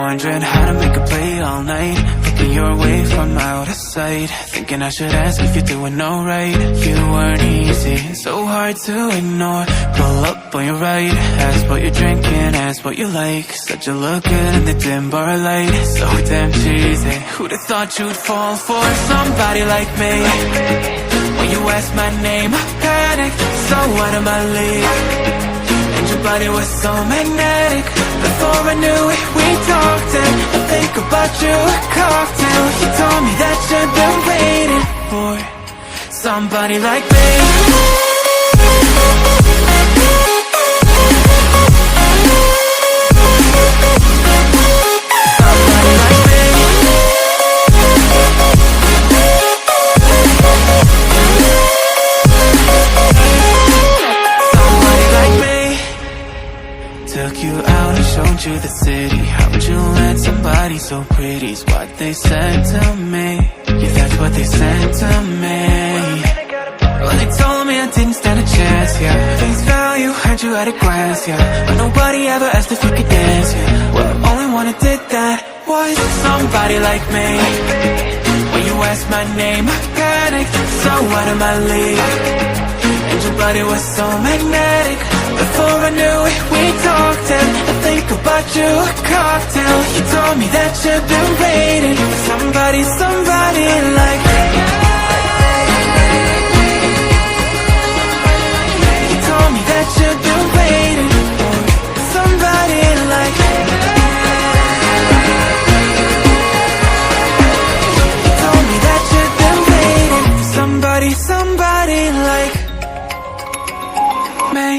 wondering how to make a play all night, looking your way from out of sight, thinking I should ask if you're doing alright. You weren't easy, so hard to ignore. Pull up on your right, ask what you're drinking, ask what you like. Said you look good in the dim bar light, so damn cheesy. Who'd have thought you'd fall for somebody like me? When you asked my name, I panicked, so out of my league. And your body was so magnetic. Before I knew it, we talked, and I think about you a cocktail. You told me that you've been waiting for somebody like me. Took you out and showed you the city. How'd you let somebody so pretty's what they said to me? Yeah, that's what they said to me. Well, they told me I didn't stand a chance, yeah. Face value, heard you at a glance, yeah. But nobody ever asked if you could dance, yeah. Well, the only one who did that was somebody like me. When you asked my name, I panicked, so out of my league. And your body was so magnetic. Before I knew it, we talked, and I think about you a cocktail. You told me that you've been waiting for somebody like me. You told me that you've been waiting for somebody like me. You told me that you've been waiting for somebody like me.